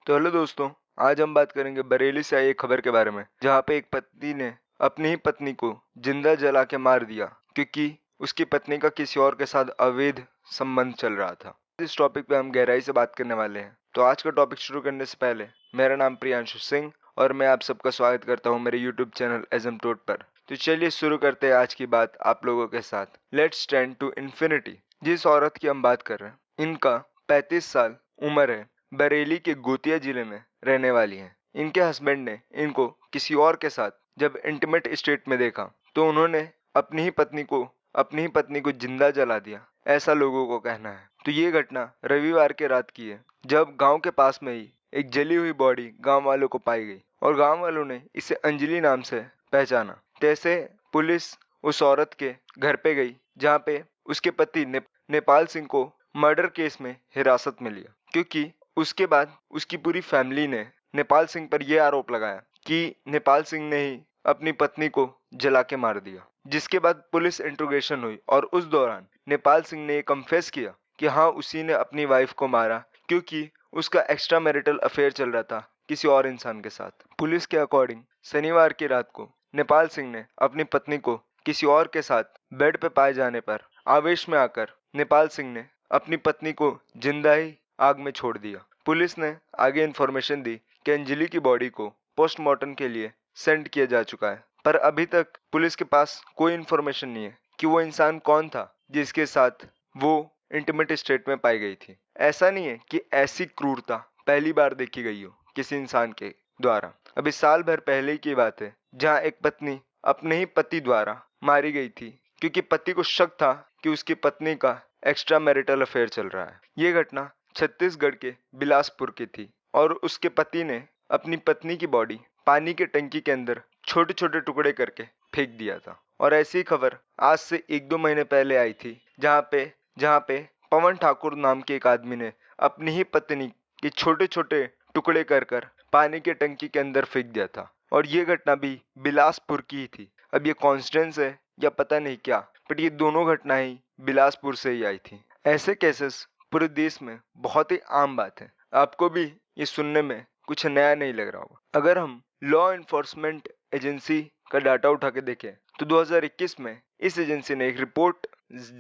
तो हेलो दोस्तों, आज हम बात करेंगे बरेली से आई एक खबर के बारे में, जहाँ पे एक पति ने अपनी ही पत्नी को जिंदा जला के मार दिया क्योंकि उसकी पत्नी का किसी और के साथ अवैध संबंध चल रहा था। इस टॉपिक पे हम गहराई से बात करने वाले हैं। तो आज का टॉपिक शुरू करने से पहले मेरा नाम प्रियांशु सिंह और मैं आप सबका स्वागत करता हूँ मेरे यूट्यूब चैनल एजमटोट पर। तो चलिए शुरू करते हैं आज की बात आप लोगों के साथ। Let's stand to infinity. जिस औरत की हम बात कर रहे हैं, इनका 35 साल उम्र है, बरेली के गोतिया जिले में रहने वाली हैं। इनके हस्बैंड ने इनको किसी और के साथ जब इंटीमेट स्टेट में देखा तो उन्होंने अपनी ही पत्नी को जिंदा जला दिया, ऐसा लोगों को कहना है। तो ये घटना रविवार के रात की है, जब गांव के पास में ही एक जली हुई बॉडी गांव वालों को पाई गई और गांव वालों ने इसे अंजलि नाम से पहचाना। तैसे पुलिस उस औरत के घर पे गई जहाँ पे उसके पति नेपाल सिंह को मर्डर केस में हिरासत में लिया, क्योंकि उसके बाद उसकी पूरी फैमिली ने नेपाल सिंह पर यह आरोप लगाया कि नेपाल सिंह ने ही अपनी पत्नी को जला के मार दिया। जिसके बाद पुलिस इंट्रोगेशन हुई और उस दौरान नेपाल सिंह ने कन्फेस किया कि हाँ, उसी ने अपनी वाइफ को मारा क्योंकि उसका एक्स्ट्रा मैरिटल अफेयर चल रहा था किसी और इंसान के साथ। पुलिस के अकॉर्डिंग शनिवार की रात को नेपाल सिंह ने अपनी पत्नी को किसी और के साथ बेड पे पाए जाने पर आवेश में आकर नेपाल सिंह ने अपनी पत्नी को जिंदा ही आग में छोड़ दिया। पुलिस ने आगे इन्फॉर्मेशन दी कि अंजलि की बॉडी को पोस्टमार्टम के लिए सेंड किया जा चुका है, पर अभी तक पुलिस के पास कोई इन्फॉर्मेशन नहीं है कि वो इंसान कौन था जिसके साथ वो इंटीमेट स्टेट में पाई गई थी। ऐसा नहीं है कि ऐसी क्रूरता पहली बार देखी गई हो किसी इंसान के द्वारा। अभी साल भर पहले की बात है, जहाँ एक पत्नी अपने ही पति द्वारा मारी गई थी क्योंकि पति को शक था कि उसकी पत्नी का एक्स्ट्रा मैरिटल अफेयर चल रहा है। ये घटना छत्तीसगढ़ के बिलासपुर की थी और उसके पति ने अपनी पत्नी की बॉडी पानी के टंकी के अंदर छोटे छोटे टुकड़े करके फेंक दिया था। और ऐसी खबर आज से 1-2 महीने पहले आई थी, जहाँ पे पवन ठाकुर नाम के एक आदमी ने अपनी ही पत्नी के छोटे छोटे टुकड़े कर कर पानी के टंकी के अंदर फेंक दिया था। और ये घटना भी बिलासपुर की ही थी। अब ये कॉन्सिडेंस है या पता नहीं क्या, बट ये दोनों घटनाएं बिलासपुर से ही आई थी। ऐसे केसेस पूरे देश में बहुत ही आम बात है। आपको भी ये सुनने में कुछ नया नहीं लग रहा होगा। अगर हम लॉ इन्फोर्समेंट एजेंसी का डाटा उठा के देखें तो 2021 में इस एजेंसी ने एक रिपोर्ट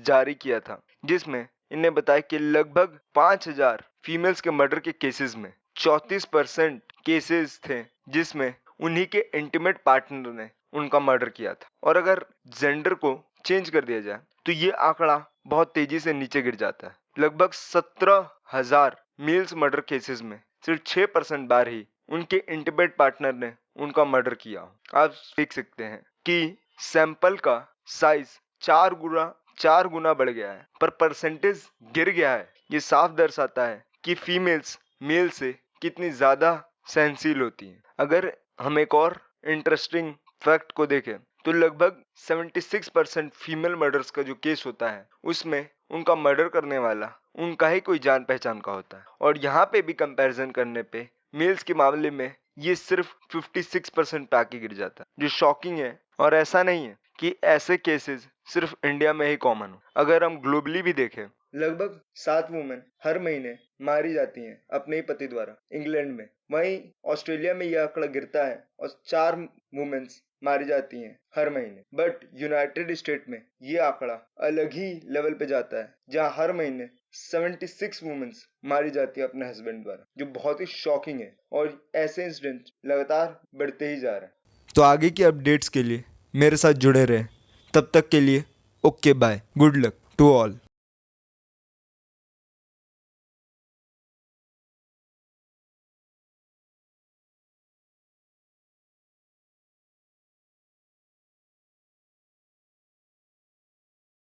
जारी किया था, जिसमें इन्हें बताया कि लगभग 5000 फीमेल्स के मर्डर के केसेस में 34% केसेस थे जिसमें उन्हीं के इंटीमेट पार्टनर ने उनका मर्डर किया था। और अगर जेंडर को चेंज कर दिया जाए तो ये आंकड़ा बहुत तेजी से नीचे गिर जाता है। लगभग 17,000 मेल्स मर्डर केसेस में सिर्फ 6% बार ही उनके इंटीमेट पार्टनर ने उनका मर्डर किया। आप देख सकते हैं कि सैंपल का साइज 4 गुना बढ़ गया है, पर परसेंटेज गिर गया है। ये साफ दर्शाता है कि फीमेल्स मेल से कितनी ज्यादा सहनशील होती हैं। अगर हम एक और इंटरेस्टिंग फैक्ट को देखें तो लगभग 76% फीमेल मर्डर्स का जो केस होता है उसमें उनका मर्डर करने वाला उनका ही कोई जान पहचान का होता है। और यहाँ पे भी कंपैरिजन करने पे मेल्स के मामले में ये सिर्फ 56% पे आके गिर जाता है, जो शॉकिंग है। और ऐसा नहीं है कि ऐसे केसेस सिर्फ इंडिया में ही कॉमन हो। अगर हम ग्लोबली भी देखें, लगभग 7 वुमेन हर महीने मारी जाती हैं अपने ही पति द्वारा इंग्लैंड में। वहीं ऑस्ट्रेलिया में यह आंकड़ा गिरता है और 4 वुमेन्स मारी जाती हैं हर महीने। बट यूनाइटेड स्टेट में ये आंकड़ा अलग ही लेवल पे जाता है, जहां हर महीने 76 वुमेन्स मारी जाती है अपने हस्बैंड द्वारा, जो बहुत ही शॉकिंग है। और ऐसे इंसिडेंट लगातार बढ़ते ही जा रहे हैं। तो आगे की अपडेट्स के लिए मेरे साथ जुड़े रहें। तब तक के लिए okay bye, good luck to all.